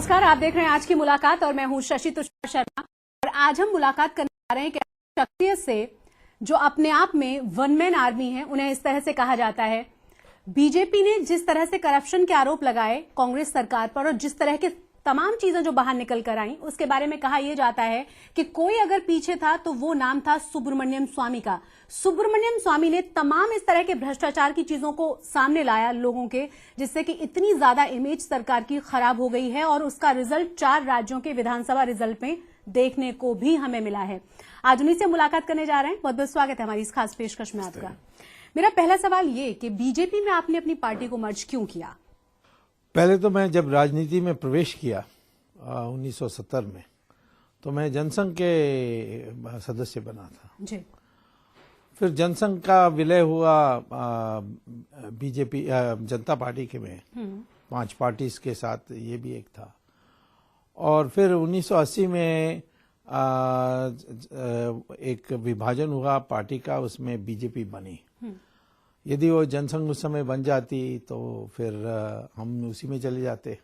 नमस्कार, आप देख रहे हैं आज की मुलाकात और मैं हूं शशि तुषार शर्मा। और आज हम मुलाकात करने जा रहे हैं कि शख्सियत से जो अपने आप में वन मैन आर्मी है, उन्हें इस तरह से कहा जाता है। बीजेपी ने जिस तरह से करप्शन के आरोप लगाए कांग्रेस सरकार पर और जिस तरह के तमाम चीजें जो बाहर निकल कर आई, उसके बारे में कहा यह जाता है कि कोई अगर पीछे था तो वो नाम था सुब्रमण्यम स्वामी का। सुब्रमण्यम स्वामी ने तमाम इस तरह के भ्रष्टाचार की चीजों को सामने लाया लोगों के, जिससे कि इतनी ज्यादा इमेज सरकार की खराब हो गई है और उसका रिजल्ट 4 राज्यों के विधानसभा रिजल्ट में देखने को भी हमें मिला है। आज उन्हीं से मुलाकात करने जा रहे हैं। बहुत बहुत स्वागत है हमारी इस खास पेशकश में आपका। मेरा पहला सवाल ये कि बीजेपी में आपने अपनी पार्टी को मर्ज क्यों किया? पहले तो मैं जब राजनीति में प्रवेश किया 1970 में, तो मैं जनसंघ के सदस्य बना था जी। फिर जनसंघ का विलय हुआ बीजेपी जनता पार्टी के में 5 पार्टीज के साथ, ये भी एक था। और फिर 1980 में एक विभाजन हुआ पार्टी का, उसमें बीजेपी बनी। यदि वो जनसंघ उस समय बन जाती तो फिर हम उसी में चले जाते।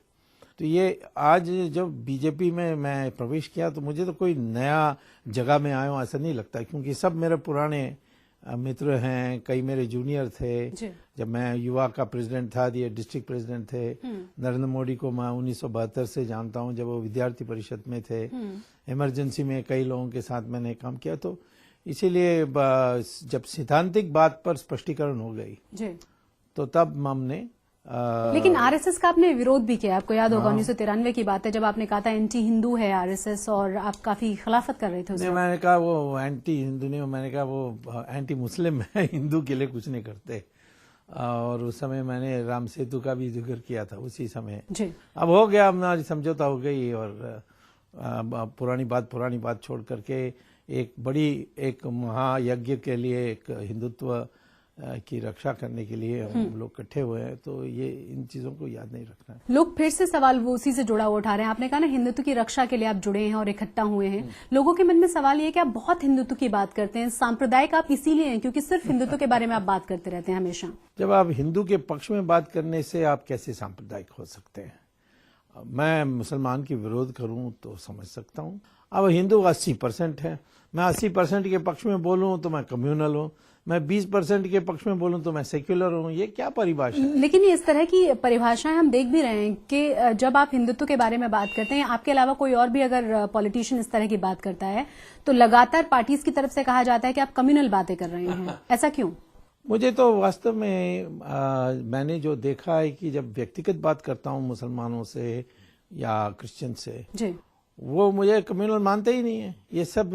तो ये आज जब बीजेपी में मैं प्रवेश किया तो मुझे तो कोई नया जगह में आया हूं ऐसा नहीं लगता, क्योंकि सब मेरे पुराने मित्र हैं। कई मेरे जूनियर थे। जब मैं युवा का प्रेसिडेंट था, ये डिस्ट्रिक्ट प्रेसिडेंट थे। नरेंद्र मोदी को मैं 1972 से जानता हूं, जब वो विद्यार्थी परिषद में थे। इमरजेंसी में कई लोगों के साथ मैंने काम किया। तो इसीलिए जब सिद्धांतिक बात पर स्पष्टीकरण हो गई जी, तो तब हमने लेकिन आरएसएस का आपने विरोध भी किया। आपको याद होगा 1993 की बात है, जब आपने कहा था एंटी हिंदू है आरएसएस और आप काफी खिलाफत कर रहे थे उसमें। मैंने कहा वो एंटी हिंदू नहीं, मैंने कहा वो एंटी मुस्लिम है, हिंदू के लिए कुछ नहीं करते। और उस समय मैंने राम सेतु का भी जिक्र किया था उसी समय जी। अब हो गया, हमारी समझौता हो गई और पुरानी बात छोड़ करके एक महायज्ञ के लिए, एक हिंदुत्व की रक्षा करने के लिए हम लोग इकट्ठे हुए हैं। तो ये इन चीजों को याद नहीं रखना है। लोग फिर से सवाल वो उसी से जुड़ा हुआ उठा रहे हैं। आपने कहा ना हिंदुत्व की रक्षा के लिए आप जुड़े हैं और इकट्ठा हुए हैं। लोगों के मन में सवाल ये है कि आप बहुत हिंदुत्व की बात करते हैं, सांप्रदायिक आप इसीलिए हैं क्योंकि सिर्फ हिंदुत्व के बारे में आप बात करते रहते हैं हमेशा। जब आप हिंदू के पक्ष में बात करने से आप कैसे सांप्रदायिक हो सकते हैं? मैं मुसलमान की विरोध करूं तो समझ सकता हूं। अब हिंदू 80% है, मैं 80% के पक्ष में बोलूं तो मैं कम्युनल हूं, मैं 20% के पक्ष में बोलूं तो मैं सेक्युलर हूं। ये क्या परिभाषा है? लेकिन इस तरह की परिभाषाएं हम देख भी रहे हैं कि जब आप हिंदुत्व के बारे में बात करते हैं, आपके अलावा कोई और भी अगर पॉलिटिशियन इस तरह की बात करता है तो लगातार पार्टीज की तरफ से कहा जाता है कि आप कम्युनल बातें कर रहे हैं। ऐसा क्यों? मुझे तो वास्तव में मैंने जो देखा है कि जब व्यक्तिगत बात करता हूं मुसलमानों से या क्रिश्चियन से जी, वो मुझे कम्युनल मानते ही नहीं है। ये सब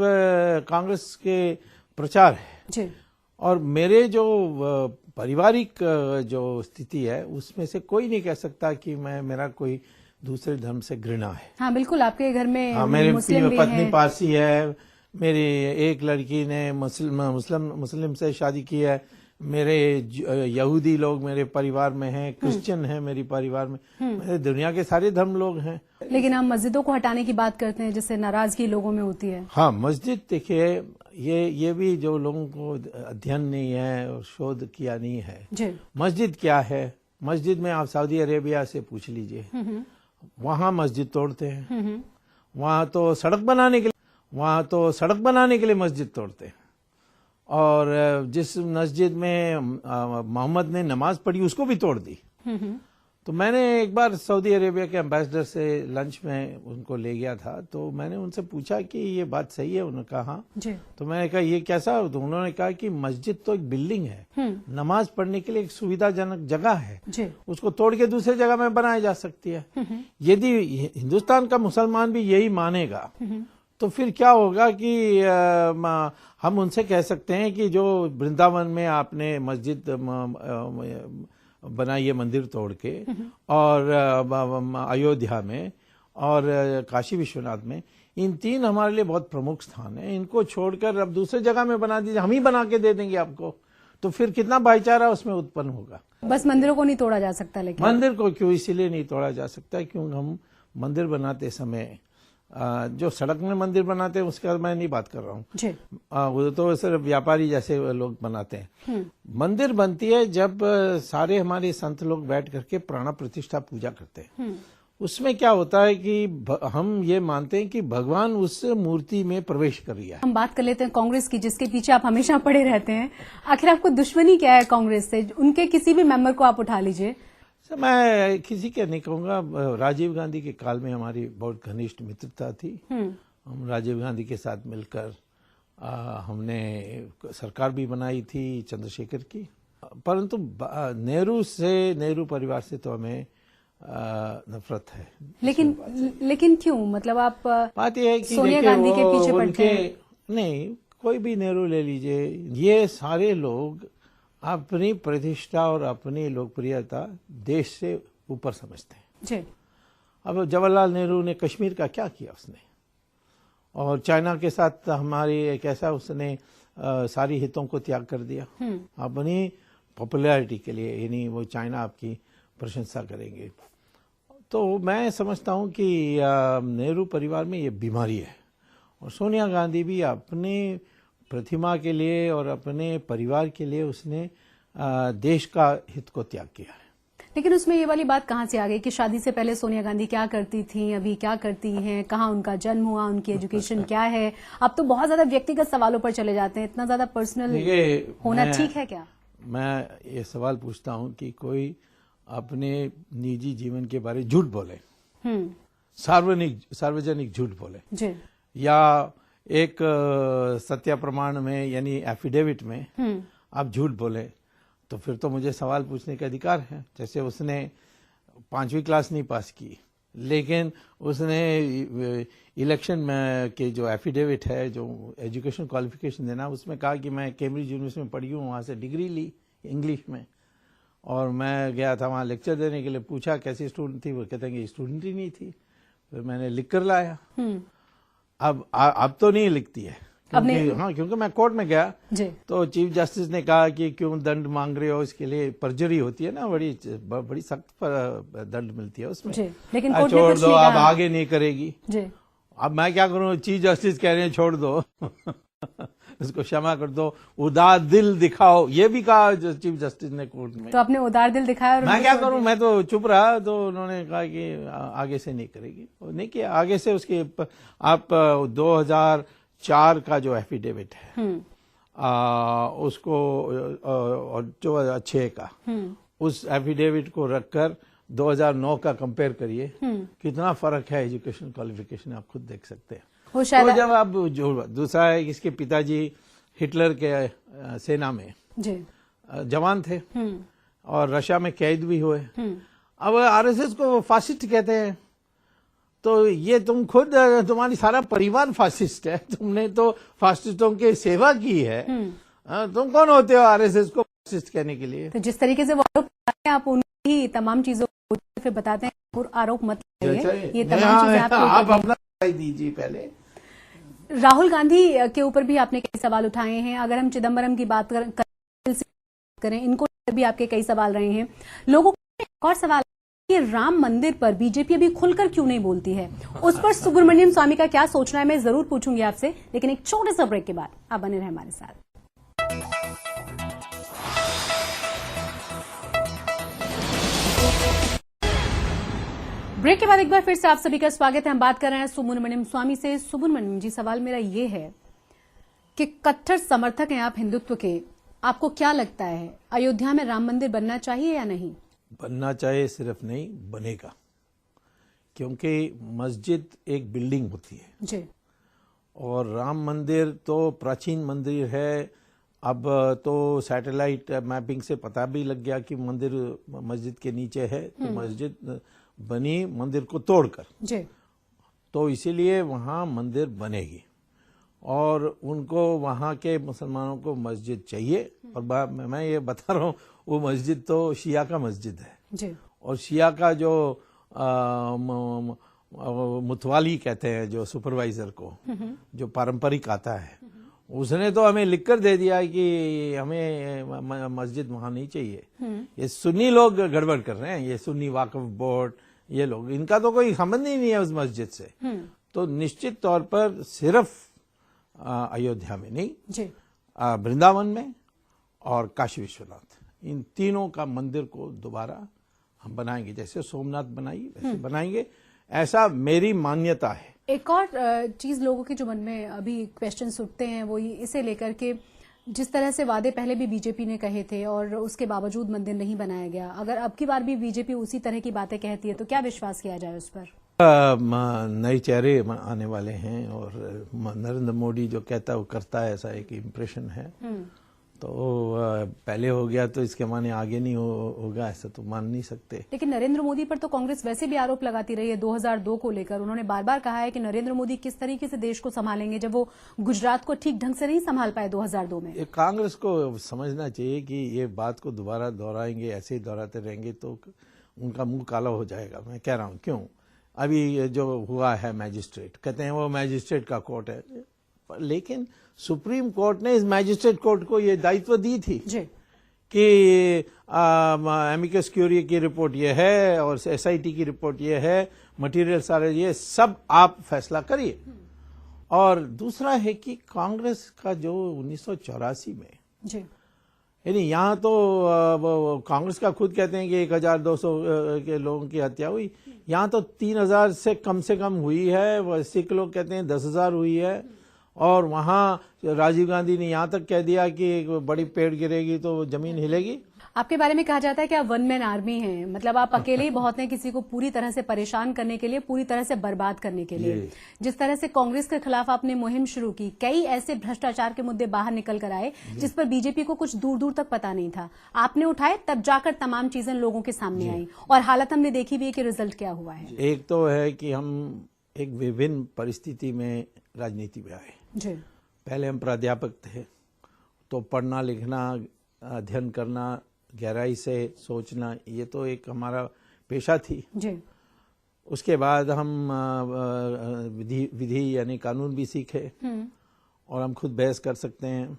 कांग्रेस के प्रचार है जी। और मेरे जो पारिवारिक जो स्थिति है उसमें से कोई नहीं कह सकता कि मेरा कोई दूसरे धर्म से घृणा है। हाँ बिल्कुल, आपके घर में मेरी पत्नी पारसी है, मेरी एक लड़की ने मुस्लिम से शादी की है, मेरे यहूदी लोग मेरे परिवार में हैं, क्रिश्चियन हैं मेरे परिवार में, मेरे दुनिया के सारे धर्म लोग हैं। लेकिन हम मस्जिदों को हटाने की बात करते हैं जिससे नाराजगी लोगों में होती है। हाँ, मस्जिद देखिए, ये भी जो लोगों को अध्ययन नहीं है और शोध किया नहीं है जी। मस्जिद क्या है? मस्जिद में आप सऊदी अरेबिया से पूछ लीजिए, वहां मस्जिद तोड़ते हैं। वहां तो सड़क बनाने के लिए मस्जिद तोड़ते हैं। और जिस मस्जिद में मोहम्मद ने नमाज पढ़ी उसको भी तोड़ दी। तो मैंने एक बार सऊदी अरेबिया के एम्बेसडर से लंच में उनको ले गया था, तो मैंने उनसे पूछा कि ये बात सही है? उन्होंने कहा हाँ। तो मैंने कहा ये कैसा? तो उन्होंने कहा कि मस्जिद तो एक बिल्डिंग है, नमाज पढ़ने के लिए एक सुविधाजनक जगह है, उसको तोड़ के दूसरी जगह में बनाई जा सकती है। यदि हिंदुस्तान का मुसलमान भी यही मानेगा तो फिर क्या होगा कि हम उनसे कह सकते हैं कि जो वृंदावन में आपने मस्जिद बनाई है मंदिर तोड़ के, और अयोध्या में और काशी विश्वनाथ में, इन 3 हमारे लिए बहुत प्रमुख स्थान है। इनको छोड़कर अब दूसरे जगह में बना दीजिए, हम ही बना के दे देंगे आपको, तो फिर कितना भाईचारा उसमें उत्पन्न होगा। बस मंदिरों को नहीं तोड़ा जा सकता? लेकिन मंदिर को क्यों इसीलिए नहीं तोड़ा जा सकता क्योंकि हम मंदिर बनाते समय जो सड़क में मंदिर बनाते हैं उसका मैं नहीं बात कर रहा हूँ, वो तो सिर्फ व्यापारी जैसे लोग बनाते हैं। मंदिर बनती है जब सारे हमारे संत लोग बैठ करके प्राण प्रतिष्ठा पूजा करते हैं। उसमें क्या होता है कि हम ये मानते हैं कि भगवान उस मूर्ति में प्रवेश कर गया है। हम बात कर लेते हैं कांग्रेस की, जिसके पीछे आप हमेशा पड़े रहते हैं। आखिर आपको दुश्मनी क्या है कांग्रेस से? उनके किसी भी मेंबर को आप उठा लीजिए। सर, मैं किसी के नहीं कहूंगा। राजीव गांधी के काल में हमारी बहुत घनिष्ठ मित्रता थी। हम राजीव गांधी के साथ मिलकर हमने सरकार भी बनाई थी चंद्रशेखर की। परंतु नेहरू परिवार से तो हमें नफरत है। लेकिन क्यों? मतलब आप बात यह है कि सोनिया गांधी के पीछे पड़ते हैं? नहीं, कोई भी नेहरू ले लीजिए, ये सारे लोग अपनी प्रतिष्ठा और अपनी लोकप्रियता देश से ऊपर समझते हैं जी। अब जवाहरलाल नेहरू ने कश्मीर का क्या किया उसने, और चाइना के साथ हमारी एक ऐसा उसने सारी हितों को त्याग कर दिया अपनी पॉपुलैरिटी के लिए, यानी वो चाइना आपकी प्रशंसा करेंगे। तो मैं समझता हूं कि नेहरू परिवार में ये बीमारी है, और सोनिया गांधी भी अपने प्रतिमा के लिए और अपने परिवार के लिए उसने देश का हित को त्याग किया है। लेकिन उसमें ये वाली बात कहाँ से आ गई कि शादी से पहले सोनिया गांधी क्या करती थी, अभी क्या करती हैं, कहाँ उनका जन्म हुआ, उनकी एजुकेशन क्या है? अब तो बहुत ज्यादा व्यक्तिगत सवालों पर चले जाते हैं। इतना ज्यादा पर्सनल होना ठीक है क्या? मैं ये सवाल पूछता हूं कि कोई अपने निजी जीवन के बारे में झूठ बोले, सार्वजनिक झूठ बोले जी, या एक सत्या प्रमाण में यानी एफिडेविट में आप झूठ बोले, तो फिर तो मुझे सवाल पूछने का अधिकार है। जैसे उसने 5वीं क्लास नहीं पास की, लेकिन उसने इलेक्शन में के जो एफिडेविट है, जो एजुकेशन क्वालिफिकेशन देना, उसमें कहा कि मैं कैम्ब्रिज यूनिवर्सिटी में पढ़ी हूँ, वहाँ से डिग्री ली इंग्लिश में, और मैं गया था वहाँ लेक्चर देने के लिए। पूछा कैसी स्टूडेंट थी, वो कहते हैं कि स्टूडेंट ही नहीं थी। फिर मैंने लिख कर लाया। अब तो नहीं लिखती है, क्योंकि मैं कोर्ट में गया तो चीफ जस्टिस ने कहा कि क्यों दंड मांग रहे हो, इसके लिए परजरी होती है ना, बड़ी सख्त दंड मिलती है उसमें। लेकिन छोड़ दो, अब आगे नहीं करेगी। अब मैं क्या करूं, चीफ जस्टिस कह रहे हैं छोड़ दो इसको क्षमा कर दो, उदार दिल दिखाओ, ये भी कहा चीफ जस्टिस ने कोर्ट में। तो आपने उदार दिल दिखाया और मैं क्या करूं, मैं तो चुप रहा। तो उन्होंने कहा कि आगे से नहीं करेगी, नहीं किया आगे से। उसके आप 2004 का जो एफिडेविट है उसको, और 2006 का, उस एफिडेविट को रखकर 2009 का कंपेयर करिए, कितना फर्क है एजुकेशन क्वालिफिकेशन, आप खुद देख सकते हैं। तो जब आप दूसरा है, इसके पिताजी हिटलर के सेना में जवान थे और रशिया में कैद भी हुए। अब आरएसएस को फासिस्ट कहते हैं, तो ये तुम खुद, तुम्हारी सारा परिवार फासिस्ट है, तुमने तो फासिस्टों की सेवा की है। तुम कौन होते हो आरएसएस को फासिस्ट कहने के लिए? तो जिस तरीके से वो आरोप लगाते हैं, आप उनकी तमाम चीजों को फिर बताते हैं, आरोप मत लगाइए। ये तमाम चीजें आप अपना दीजिए पहले। राहुल गांधी के ऊपर भी आपने कई सवाल उठाए हैं। अगर हम चिदम्बरम की बात करें, इनको भी आपके कई सवाल रहे हैं। लोगों को एक और सवाल, कि राम मंदिर पर बीजेपी अभी खुलकर क्यों नहीं बोलती है? उस पर सुब्रमण्यम स्वामी का क्या सोचना है, मैं जरूर पूछूंगी आपसे, लेकिन एक छोटे से ब्रेक के बाद आप बने रहे हमारे साथ। ब्रेक के बाद एक बार फिर से आप सभी का स्वागत है। हम बात कर रहे हैं सुब्रमण्यम स्वामी से। सुब्रमण्यम जी, सवाल मेरा ये है कि कट्टर समर्थक हैं आप हिंदुत्व के, आपको क्या लगता है अयोध्या में राम मंदिर बनना चाहिए या नहीं? बनना चाहिए सिर्फ नहीं, बनेगा, क्योंकि मस्जिद एक बिल्डिंग होती है जी, और राम मंदिर तो प्राचीन मंदिर है। अब तो सैटेलाइट मैपिंग से पता भी लग गया कि मंदिर मस्जिद के नीचे है, तो मस्जिद बनी मंदिर को तोड़कर जी, तो इसीलिए वहां मंदिर बनेगी, और उनको वहां के मुसलमानों को मस्जिद चाहिए। और मैं ये बता रहा हूँ, वो मस्जिद तो शिया का मस्जिद है जी, और शिया का जो मुतवाली कहते हैं, जो सुपरवाइजर को, जो पारंपरिक आता है, उसने तो हमें लिखकर दे दिया कि हमें मस्जिद वहां नहीं चाहिए। ये सुन्नी लोग गड़बड़ कर रहे हैं, ये सुन्नी वाकफ बोर्ड, ये लोग, इनका तो कोई संबंध ही नहीं है उस मस्जिद से। तो निश्चित तौर पर सिर्फ अयोध्या में नहीं, वृंदावन में और काशी विश्वनाथ, इन तीनों का मंदिर को दोबारा हम बनाएंगे, जैसे सोमनाथ बनाई वैसे बनाएंगे, ऐसा मेरी मान्यता है। एक और चीज लोगों के जो मन में अभी क्वेश्चंस उठते हैं वो इसे लेकर के, जिस तरह से वादे पहले भी बीजेपी ने कहे थे और उसके बावजूद मंदिर नहीं बनाया गया, अगर अब की बार भी बीजेपी उसी तरह की बातें कहती है तो क्या विश्वास किया जाए उस पर? नए चेहरे आने वाले हैं और नरेंद्र मोदी जो कहता है वो करता है, ऐसा एक इम्प्रेशन है। तो पहले हो गया तो इसके माने आगे नहीं होगा, ऐसा तो मान नहीं सकते। लेकिन नरेंद्र मोदी पर तो कांग्रेस वैसे भी आरोप लगाती रही है 2002 को लेकर। उन्होंने बार बार कहा है कि नरेंद्र मोदी किस तरीके से देश को संभालेंगे जब वो गुजरात को ठीक ढंग से नहीं संभाल पाए 2002 में। कांग्रेस को समझना चाहिए कि ये बात को दोबारा दोहराएंगे, ऐसे ही दोहराते रहेंगे तो उनका मुंह काला हो जाएगा। मैं कह रहा हूं क्यों, अभी जो हुआ है मैजिस्ट्रेट, कहते हैं वो मैजिस्ट्रेट का कोर्ट है, लेकिन सुप्रीम कोर्ट ने इस मैजिस्ट्रेट कोर्ट को ये दायित्व दी थी कि एमिकस क्यूरी की रिपोर्ट ये है और एसआईटी की रिपोर्ट ये है, मटेरियल सारे ये सब आप फैसला करिए। और दूसरा है कि कांग्रेस का जो 1984 में यानी यहाँ तो कांग्रेस का खुद कहते हैं कि 1200 के लोगों की हत्या हुई, यहाँ तो 3000 से कम हुई है। सिख लोग कहते हैं 10,000 हुई है। और वहाँ राजीव गांधी ने यहाँ तक कह दिया कि एक बड़ी पेड़ गिरेगी तो जमीन हिलेगी। आपके बारे में कहा जाता है कि आप वन मैन आर्मी हैं, मतलब आप अकेले ही बहुत हैं किसी को पूरी तरह से परेशान करने के लिए, पूरी तरह से बर्बाद करने के लिए। जिस तरह से कांग्रेस के खिलाफ आपने मुहिम शुरू की, कई ऐसे भ्रष्टाचार के मुद्दे बाहर निकल कर आए जिस पर बीजेपी को कुछ दूर दूर तक पता नहीं था, आपने उठाए, तब जाकर तमाम चीजें लोगों के सामने आई और हालत हमने देखी भी है कि रिजल्ट क्या हुआ है। एक तो है कि हम एक विभिन्न परिस्थिति में राजनीति में आए। पहले हम प्राध्यापक थे तो पढ़ना लिखना, अध्ययन करना, गहराई से सोचना, ये तो एक हमारा पेशा थी। उसके बाद हम विधि यानी कानून भी सीखे और हम खुद बहस कर सकते हैं।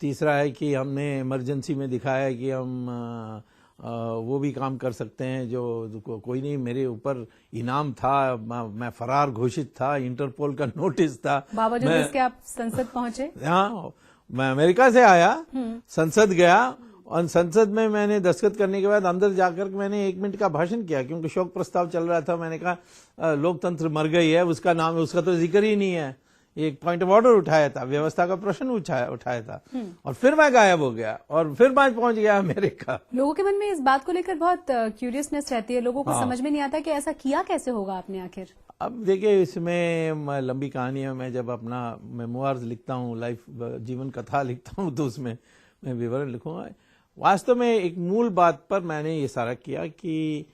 तीसरा है कि हमने इमरजेंसी में दिखाया कि हम वो भी काम कर सकते हैं जो कोई नहीं, मेरे ऊपर इनाम था, मैं फरार घोषित था, इंटरपोल का नोटिस था, बावजूद इसके आप संसद पहुंचे। हाँ, मैं अमेरिका से आया, संसद गया और संसद में मैंने दस्तखत करने के बाद अंदर जाकर मैंने 1 मिनट का भाषण किया क्योंकि शोक प्रस्ताव चल रहा था। मैंने कहा लोकतंत्र मर गई है, उसका नाम, उसका तो जिक्र ही नहीं है। एक पॉइंट ऑफ ऑर्डर उठाया था, व्यवस्था का प्रश्न उठाया था और फिर मैं गायब हो गया और फिर मैं पहुंच गया अमेरिका। लोगों के मन में इस बात को लेकर बहुत क्यूरियसनेस रहती है, लोगों को समझ में नहीं आता कि ऐसा किया कैसे होगा आपने आखिर। अब देखिए, इसमें लंबी कहानी है। मैं जब अपना मेमोइर्स लिखता हूँ, लाइफ जीवन कथा लिखता हूँ, तो उसमें मैं विवरण लिखूंगा। वास्तव में एक मूल बात पर मैंने ये सारा किया कि